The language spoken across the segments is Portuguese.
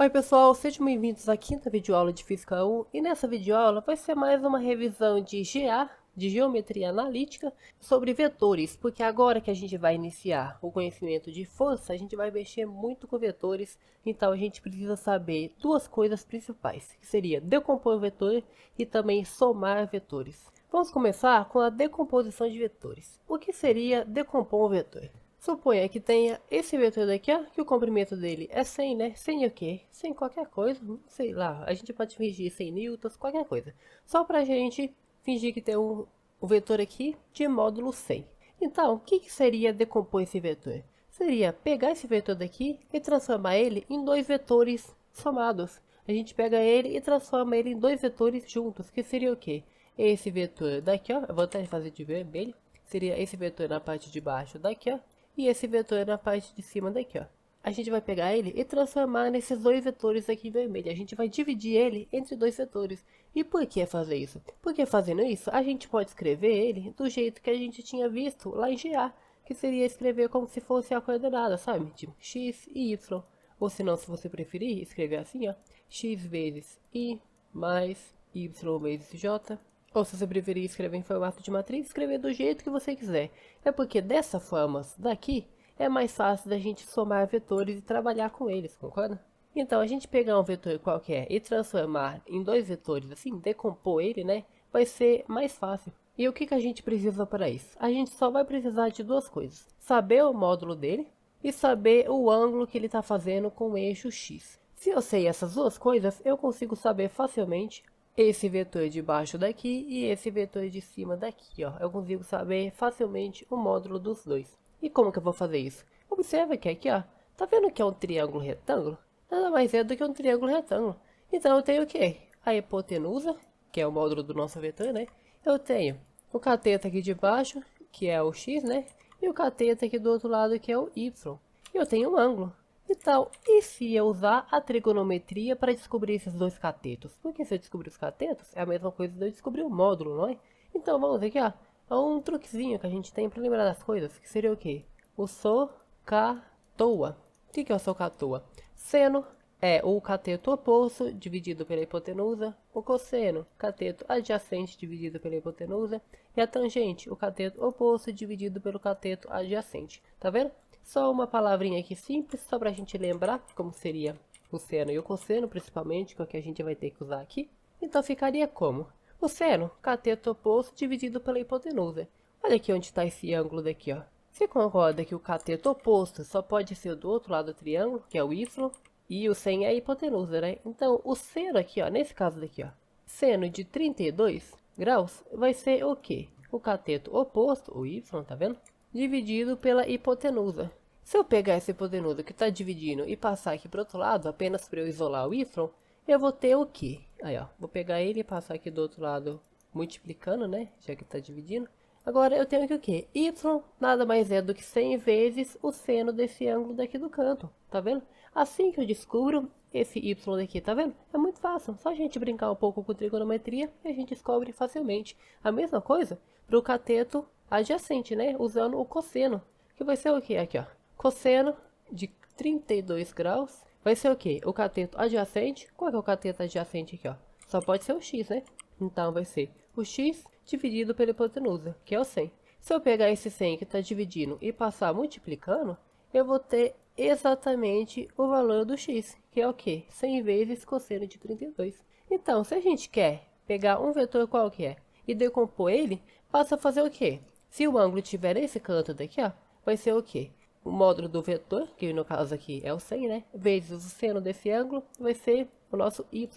Oi pessoal, sejam bem-vindos à quinta videoaula de Física 1 e nessa videoaula vai ser mais uma revisão de GA, de Geometria Analítica, sobre vetores, porque agora que a gente vai iniciar o conhecimento de força, a gente vai mexer muito com vetores, então a gente precisa saber duas coisas principais, que seria decompor o vetor e também somar vetores. Vamos começar com a decomposição de vetores. O que seria decompor um vetor? Suponha que tenha esse vetor daqui, ó, que o comprimento dele é 100, né? 100 o quê? 100 qualquer coisa, sei lá. A gente pode fingir 100 newtons, qualquer coisa. Só pra gente fingir que tem um vetor aqui de módulo 100. Então, o que seria decompor esse vetor? Seria pegar esse vetor daqui e transformar ele em dois vetores somados. A gente pega ele e transforma ele em dois vetores juntos, que seria o quê? Esse vetor daqui, ó, eu vou até fazer de vermelho. Seria esse vetor na parte de baixo daqui, ó. E esse vetor na parte de cima daqui, ó. A gente vai pegar ele e transformar nesses dois vetores aqui em vermelho. A gente vai dividir ele entre dois vetores. E por que fazer isso? Porque fazendo isso, a gente pode escrever ele do jeito que a gente tinha visto lá em GA. Que seria escrever como se fosse a coordenada, sabe? Tipo x e y. Ou se não, se você preferir, escrever assim, ó. X vezes i mais y vezes j. Ou se você preferir escrever em formato de matriz, escrever do jeito que você quiser. É porque dessa forma daqui é mais fácil da gente somar vetores e trabalhar com eles, concorda? Então a gente pegar um vetor qualquer e transformar em dois vetores, assim, decompor ele, né? Vai ser mais fácil. E o que a gente precisa para isso? A gente só vai precisar de duas coisas. Saber o módulo dele e saber o ângulo que ele está fazendo com o eixo x. Se eu sei essas duas coisas, eu consigo saber facilmente esse vetor de baixo daqui e esse vetor de cima daqui, ó. Eu consigo saber facilmente o módulo dos dois. E como que eu vou fazer isso? Observa que aqui, ó, tá vendo que é um triângulo retângulo? Nada mais é do que um triângulo retângulo. Então eu tenho o quê? A hipotenusa, que é o módulo do nosso vetor, né? Eu tenho o cateto aqui de baixo, que é o x, né? E o cateto aqui do outro lado, que é o y. E eu tenho um ângulo. Então, e se eu usar a trigonometria para descobrir esses dois catetos? Porque se eu descobrir os catetos, é a mesma coisa de eu descobrir o módulo, não é? Então, vamos ver aqui, ó. É um truquezinho que a gente tem para lembrar das coisas, que seria o quê? O SOHCAHTOA. O que é o SOHCAHTOA? Seno é o cateto oposto dividido pela hipotenusa, o cosseno, cateto adjacente dividido pela hipotenusa, e a tangente, o cateto oposto dividido pelo cateto adjacente. Tá vendo? Só uma palavrinha aqui simples, só para a gente lembrar como seria o seno e o cosseno, principalmente, que é o que a gente vai ter que usar aqui. Então ficaria como? O seno, cateto oposto dividido pela hipotenusa. Olha aqui onde está esse ângulo daqui, ó. Você concorda que o cateto oposto só pode ser do outro lado do triângulo, que é o y, e o 100 é a hipotenusa, né? Então, o seno aqui, ó, nesse caso daqui, ó, seno de 32 graus, vai ser o quê? O cateto oposto, o y, tá vendo? Dividido pela hipotenusa. Se eu pegar essa hipotenusa que está dividindo e passar aqui para o outro lado, apenas para eu isolar o y, eu vou ter o quê? Aí, ó, vou pegar ele e passar aqui do outro lado, multiplicando, né? Já que está dividindo. Agora eu tenho aqui o quê? Y nada mais é do que 100 vezes o seno desse ângulo daqui do canto, tá vendo? Assim que eu descubro esse y daqui, tá vendo? É muito fácil, só a gente brincar um pouco com trigonometria e a gente descobre facilmente. A mesma coisa para o cateto adjacente, né? Usando o cosseno, que vai ser o quê? Aqui, ó. Cosseno de 32 graus vai ser o quê? O cateto adjacente. Qual é o cateto adjacente aqui, ó? Só pode ser o x, né? Então vai ser o x dividido pela hipotenusa, que é o 100. Se eu pegar esse 100 que está dividindo e passar multiplicando, eu vou ter exatamente o valor do x, que é o quê? 100 vezes cosseno de 32. Então, se a gente quer pegar um vetor qualquer e decompor ele, passa a fazer o quê? Se o ângulo estiver nesse canto daqui, ó, vai ser o quê? O módulo do vetor, que no caso aqui é o 100, né? Vezes o seno desse ângulo, vai ser o nosso y.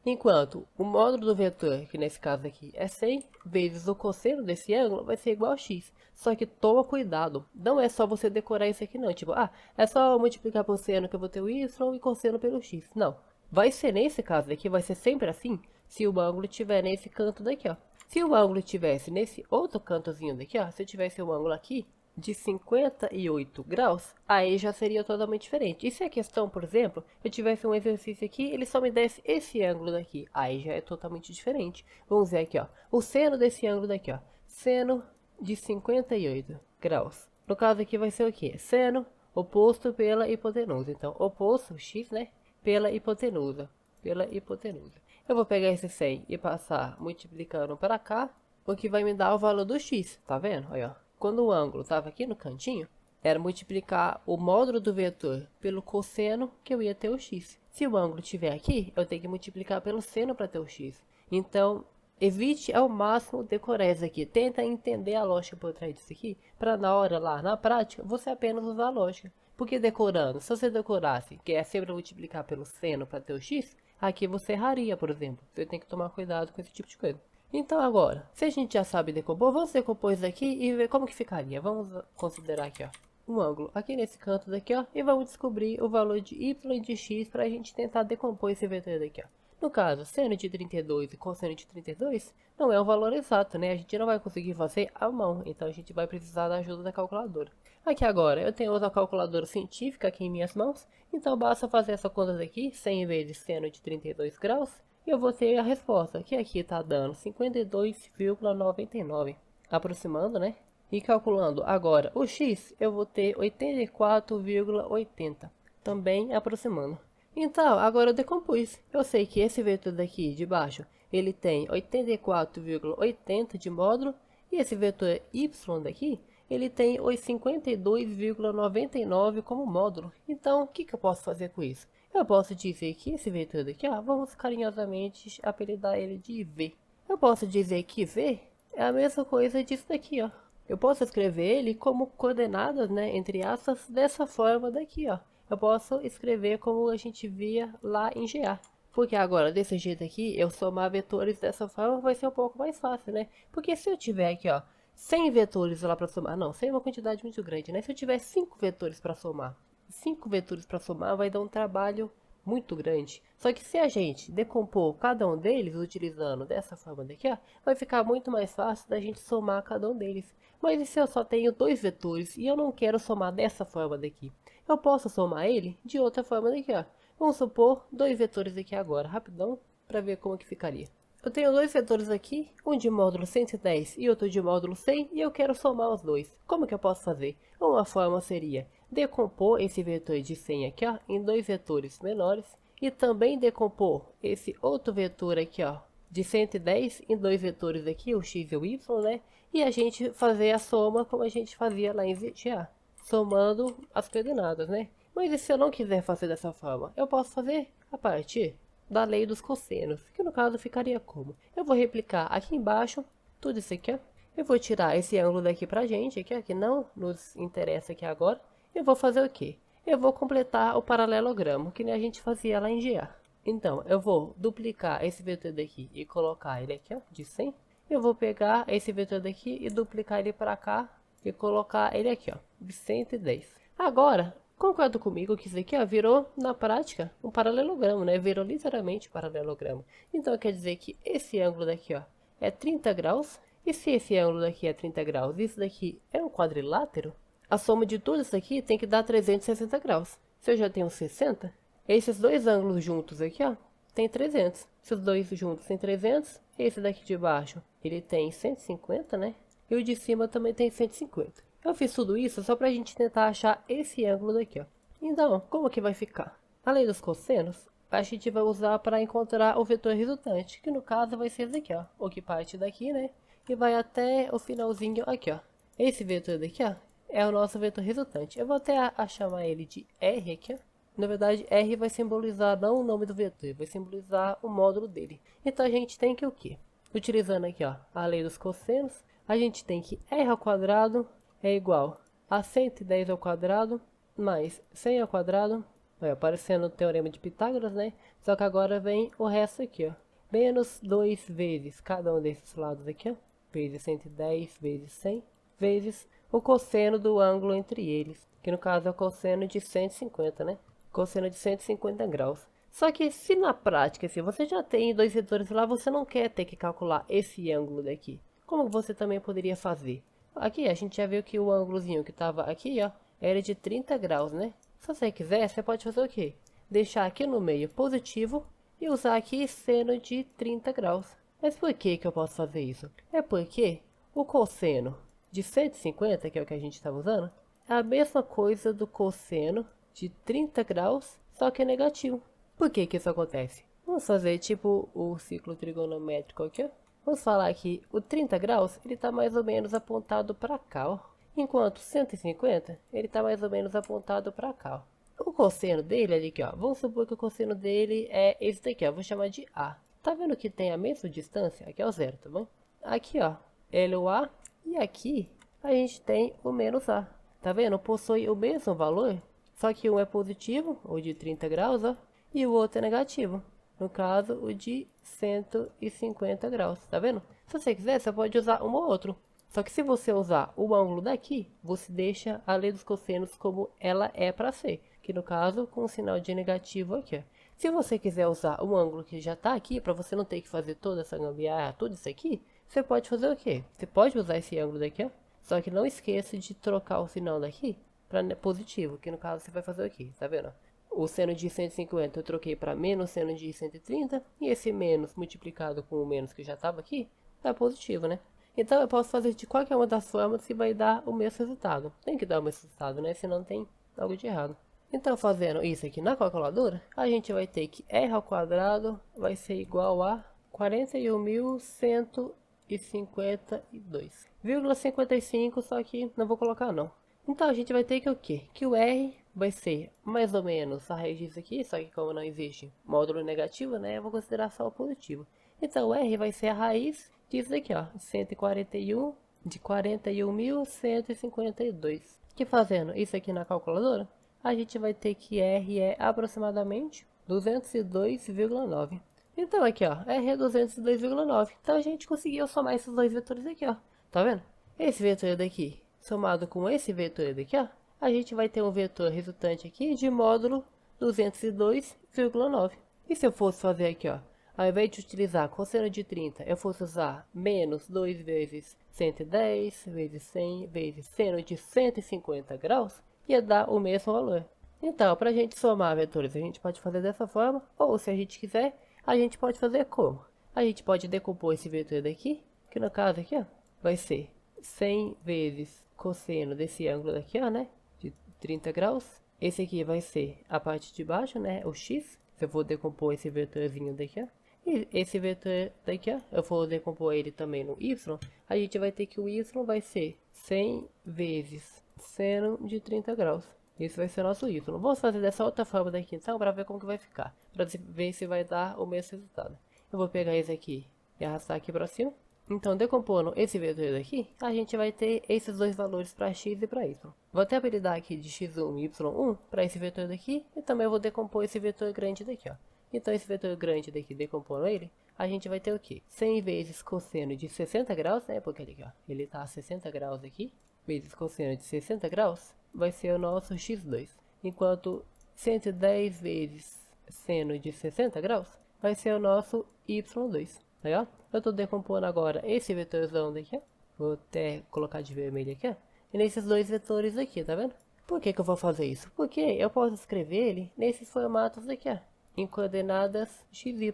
Enquanto o módulo do vetor, que nesse caso aqui é 100, vezes o cosseno desse ângulo, vai ser igual a x. Só que toma cuidado, não é só você decorar isso aqui não. Tipo, é só multiplicar por seno que eu vou ter o y e cosseno pelo x. Não, vai ser nesse caso aqui, vai ser sempre assim, se o ângulo estiver nesse canto daqui, ó. Se o ângulo estivesse nesse outro cantozinho daqui, ó, se eu tivesse o ângulo aqui, de 58 graus, aí já seria totalmente diferente. E se a questão, por exemplo, eu tivesse um exercício aqui, ele só me desse esse ângulo daqui, aí já é totalmente diferente. Vamos ver aqui, ó, o seno desse ângulo daqui, ó, seno de 58 graus. No caso aqui vai ser o quê? Seno oposto pela hipotenusa. Então, oposto, x, né? pela hipotenusa. Pela hipotenusa. Eu vou pegar esse 100 e passar multiplicando para cá, o que vai me dar o valor do x, tá vendo? Olha, ó. Quando o ângulo estava aqui no cantinho, era multiplicar o módulo do vetor pelo cosseno, que eu ia ter o x. Se o ângulo estiver aqui, eu tenho que multiplicar pelo seno para ter o x. Então, evite ao máximo decorar isso aqui. Tenta entender a lógica por trás disso aqui, para na hora lá, na prática, você apenas usar a lógica. Porque decorando, se você decorasse, que é sempre multiplicar pelo seno para ter o x, aqui você erraria, por exemplo. Você tem que tomar cuidado com esse tipo de coisa. Então agora, se a gente já sabe decompor, vamos decompor isso aqui e ver como que ficaria. Vamos considerar aqui, ó, um ângulo aqui nesse canto daqui, ó, e vamos descobrir o valor de y e de x para a gente tentar decompor esse vetor daqui, ó. No caso, seno de 32 e cosseno de 32 não é um valor exato, né? A gente não vai conseguir fazer à mão, então a gente vai precisar da ajuda da calculadora. Aqui agora, eu tenho outra calculadora científica aqui em minhas mãos, então basta fazer essa conta daqui, 100 vezes seno de 32 graus, e eu vou ter a resposta, que aqui está dando 52,99, aproximando, né? E calculando agora o x, eu vou ter 84,80, também aproximando. Então, agora eu decompus. Eu sei que esse vetor daqui de baixo, ele tem 84,80 de módulo, e esse vetor y daqui, ele tem os 52,99 como módulo. Então, o que eu posso fazer com isso? Eu posso dizer que esse vetor daqui, ó, vamos carinhosamente apelidar ele de V. Eu posso dizer que V é a mesma coisa disso daqui, ó. Eu posso escrever ele como coordenadas, né, entre aspas, dessa forma daqui, ó. Eu posso escrever como a gente via lá em GA. Porque agora, desse jeito aqui, eu somar vetores dessa forma vai ser um pouco mais fácil, né? Porque se eu tiver aqui, ó, 100 vetores lá para somar, não, 100 é uma quantidade muito grande, né? Se eu tiver 5 vetores para somar, 5 vetores para somar vai dar um trabalho muito grande. Só que se a gente decompor cada um deles utilizando dessa forma daqui, ó, vai ficar muito mais fácil da gente somar cada um deles. Mas e se eu só tenho 2 vetores e eu não quero somar dessa forma daqui? Eu posso somar ele de outra forma daqui, ó. Vamos supor 2 vetores aqui agora, rapidão, para ver como que ficaria. Eu tenho 2 vetores aqui, um de módulo 110 e outro de módulo 100, e eu quero somar os dois. Como que eu posso fazer? Uma forma seria decompor esse vetor de 100 aqui, ó, em 2 vetores menores, e também decompor esse outro vetor aqui, ó, de 110 em 2 vetores aqui, o x e o y, né? E a gente fazer a soma como a gente fazia lá em VGA, somando as coordenadas, né? Mas e se eu não quiser fazer dessa forma? Eu posso fazer a partir da lei dos cossenos, que no caso ficaria como? Eu vou replicar aqui embaixo tudo isso aqui, ó. Eu vou tirar esse ângulo daqui pra gente, aqui, ó, que não nos interessa aqui agora. Eu vou fazer o quê? Eu vou completar o paralelogramo, que nem a gente fazia lá em GA. Então, eu vou duplicar esse vetor daqui e colocar ele aqui, ó, de 100. Eu vou pegar esse vetor daqui e duplicar ele para cá e colocar ele aqui, ó, de 110. Agora, concorda comigo que isso aqui, ó, virou na prática um paralelogramo, né? Virou literalmente um paralelogramo. Então, quer dizer que esse ângulo daqui, ó, é 30 graus. E se esse ângulo daqui é 30 graus e isso daqui é um quadrilátero, a soma de tudo isso aqui tem que dar 360 graus. Se eu já tenho 60, esses dois ângulos juntos aqui, ó, tem 300. Se os dois juntos tem 300, esse daqui de baixo, ele tem 150, né? E o de cima também tem 150. Eu fiz tudo isso só pra gente tentar achar esse ângulo daqui, ó. Então, como que vai ficar? A lei dos cossenos, a gente vai usar para encontrar o vetor resultante, que no caso vai ser esse daqui, ó. O que parte daqui, né? E vai até o finalzinho aqui, ó. Esse vetor daqui, ó, é o nosso vetor resultante. Eu vou até chamar ele de R aqui, ó. Na verdade, R vai simbolizar não o nome do vetor, vai simbolizar o módulo dele. Então a gente tem que o quê? Utilizando aqui, ó, a lei dos cossenos, a gente tem que R ao quadrado é igual a 110 ao quadrado mais 100 ao quadrado. Vai aparecendo o teorema de Pitágoras, né? Só que agora vem o resto aqui, ó. Menos 2 vezes cada um desses lados aqui, ó. Vezes 110 vezes 100 vezes o cosseno do ângulo entre eles, que no caso é o cosseno de 150, né? Cosseno de 150 graus. Só que se na prática, se você já tem 2 vetores lá, você não quer ter que calcular esse ângulo daqui. Como você também poderia fazer? Aqui a gente já viu que o ângulozinho que estava aqui, ó, era de 30 graus, né? Se você quiser, você pode fazer o quê? Deixar aqui no meio positivo e usar aqui seno de 30 graus. Mas por que eu posso fazer isso? É porque o cosseno de 150, que é o que a gente está usando, é a mesma coisa do cosseno de 30 graus, só que é negativo. Por que que isso acontece? Vamos fazer tipo o ciclo trigonométrico aqui, ó. Vamos falar que o 30 graus, ele está mais ou menos apontado para cá, ó. Enquanto 150, ele está mais ou menos apontado para cá, ó. O cosseno dele ali aqui, ó. Vamos supor que o cosseno dele é esse daqui, ó. Vou chamar de A. Tá vendo que tem a mesma distância? Aqui é o zero, tá bom? Aqui, ó, L o A. E aqui a gente tem o menos A. Tá vendo? Possui o mesmo valor, só que um é positivo, o de 30 graus, ó. E o outro é negativo. No caso, o de 150 graus. Tá vendo? Se você quiser, você pode usar um ou outro. Só que se você usar o ângulo daqui, você deixa a lei dos cossenos como ela é para ser. Que no caso, com o sinal de negativo aqui, ó. Se você quiser usar o ângulo que já está aqui, para você não ter que fazer toda essa gambiarra, tudo isso aqui, você pode fazer o quê? Você pode usar esse ângulo daqui, ó. Só que não esqueça de trocar o sinal daqui para positivo, que no caso você vai fazer o quê? Tá vendo? O seno de 150 eu troquei para menos seno de 130, e esse menos multiplicado com o menos que já estava aqui, é positivo, né? Então eu posso fazer de qualquer uma das formas que vai dar o mesmo resultado. Tem que dar o mesmo resultado, né? Senão tem algo de errado. Então fazendo isso aqui na calculadora, a gente vai ter que r ao quadrado vai ser igual a 41.152,55, só que não vou colocar não. Então a gente vai ter que o quê? Que o r vai ser mais ou menos a raiz disso aqui, só que como não existe módulo negativo, né, eu vou considerar só o positivo. Então o r vai ser a raiz disso daqui, ó, 141 de 41.152. Que fazendo isso aqui na calculadora, a gente vai ter que r é aproximadamente 202,9. Então aqui, ó, r é 202,9. Então a gente conseguiu somar esses dois vetores aqui, ó. Tá vendo? Esse vetor daqui somado com esse vetor daqui, ó, a gente vai ter um vetor resultante aqui de módulo 202,9. E se eu fosse fazer aqui, ó, ao invés de utilizar cosseno de 30, eu fosse usar menos 2 vezes 110 vezes 100 vezes seno de 150 graus, ia dar o mesmo valor. Então, para a gente somar vetores, a gente pode fazer dessa forma, ou se a gente quiser, a gente pode fazer como? A gente pode decompor esse vetor daqui, que no caso aqui, ó, vai ser 100 vezes cosseno desse ângulo daqui, ó, né, de 30 graus. Esse aqui vai ser a parte de baixo, né, o x. Se eu for decompor esse vetorzinho daqui, ó. E esse vetor daqui, ó, eu vou decompor ele também no y. A gente vai ter que o y vai ser 100 vezes seno de 30 graus. Esse vai ser o nosso y. Vamos fazer dessa outra forma daqui então, para ver como que vai ficar. Para ver se vai dar o mesmo resultado. Eu vou pegar esse aqui e arrastar aqui para cima. Então, decompondo esse vetor daqui, a gente vai ter esses dois valores para x e para y. Vou até apelidar aqui de x1 e y1 para esse vetor daqui. E também vou decompor esse vetor grande daqui, ó. Então, esse vetor grande daqui, decompondo ele, a gente vai ter o quê? 100 vezes cosseno de 60 graus, né? Porque ele, ó, ele está a 60 graus aqui. Vezes cosseno de 60 graus, vai ser o nosso x2. Enquanto 110 vezes seno de 60 graus, vai ser o nosso y2. Tá, ó? Eu estou decompondo agora esse vetorzão daqui, ó. Vou até colocar de vermelho aqui, ó. E nesses dois vetores aqui, tá vendo? Por que que eu vou fazer isso? Porque eu posso escrever ele nesses formatos aqui, ó. Em coordenadas xy.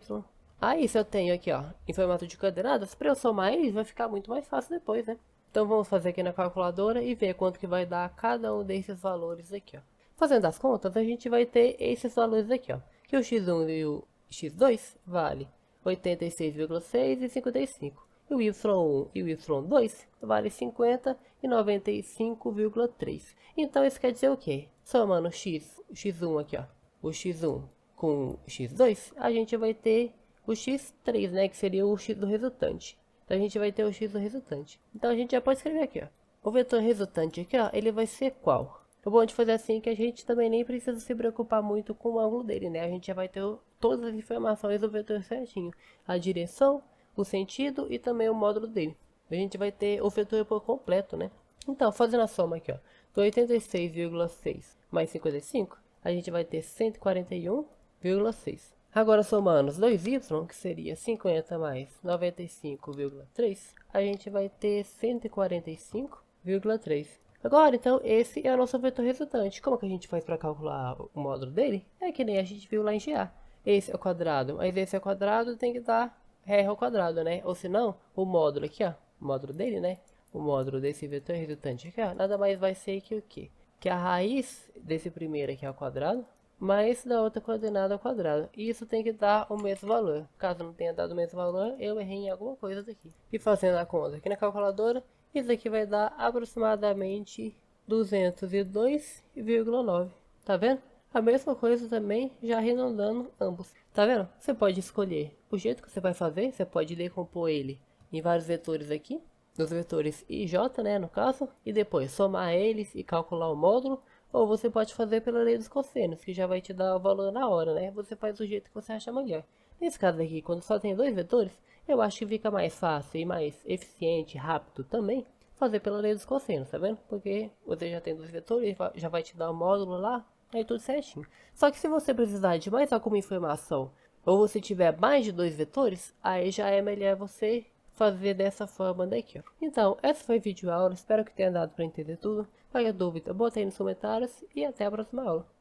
Aí se eu tenho aqui, ó, em formato de coordenadas, para eu somar eles vai ficar muito mais fácil depois, né? Então vamos fazer aqui na calculadora e ver quanto que vai dar cada um desses valores aqui, ó. Fazendo as contas, a gente vai ter esses valores aqui, ó. Que o x1 e o x2 vale 86,6 e 55. E o y1 e o y2 vale 50 e 95,3. Então isso quer dizer o quê? Somando x1 aqui, ó, o x1 com o x2, a gente vai ter o x3, né, que seria o x do resultante. Então a gente vai ter o x do resultante. Então a gente já pode escrever aqui, ó. O vetor resultante aqui, ó, ele vai ser qual? É bom de fazer assim que a gente também nem precisa se preocupar muito com o ângulo dele, né? A gente já vai ter todas as informações do vetor certinho. A direção, o sentido e também o módulo dele. A gente vai ter o vetor por completo, né? Então, fazendo a soma aqui, ó, do 86,6 mais 55, a gente vai ter 141,6. Agora, somando os dois y, que seria 50 mais 95,3, a gente vai ter 145,3. Agora, então, esse é o nosso vetor resultante. Como que a gente faz para calcular o módulo dele? É que nem a gente viu lá em GA. Esse é o quadrado, mas esse é o quadrado, tem que dar r ao quadrado, né? Ou senão, o módulo aqui, ó, o módulo dele, né? O módulo desse vetor resultante aqui, ó, nada mais vai ser que o quê? Que a raiz desse primeiro aqui ao quadrado, mais da outra coordenada ao quadrado. E isso tem que dar o mesmo valor. Caso não tenha dado o mesmo valor, eu errei em alguma coisa daqui. E fazendo a conta aqui na calculadora, isso aqui vai dar aproximadamente 202,9. Tá vendo? A mesma coisa também, já arredondando ambos. Tá vendo? Você pode escolher o jeito que você vai fazer. Você pode decompor ele em vários vetores aqui. Dos vetores I e J, né, no caso. E depois somar eles e calcular o módulo. Ou você pode fazer pela lei dos cossenos, que já vai te dar o valor na hora, né? Você faz do jeito que você acha melhor. Nesse caso aqui, quando só tem dois vetores, eu acho que fica mais fácil e mais eficiente, rápido também, fazer pela lei dos cossenos, tá vendo? Porque você já tem dois vetores, já vai te dar o módulo lá, aí tudo certinho. Só que se você precisar de mais alguma informação, ou você tiver mais de dois vetores, aí já é melhor você fazer dessa forma daqui, ó. Então, essa foi a videoaula, espero que tenha dado para entender tudo. Qualquer dúvida, bota aí nos comentários e até a próxima aula.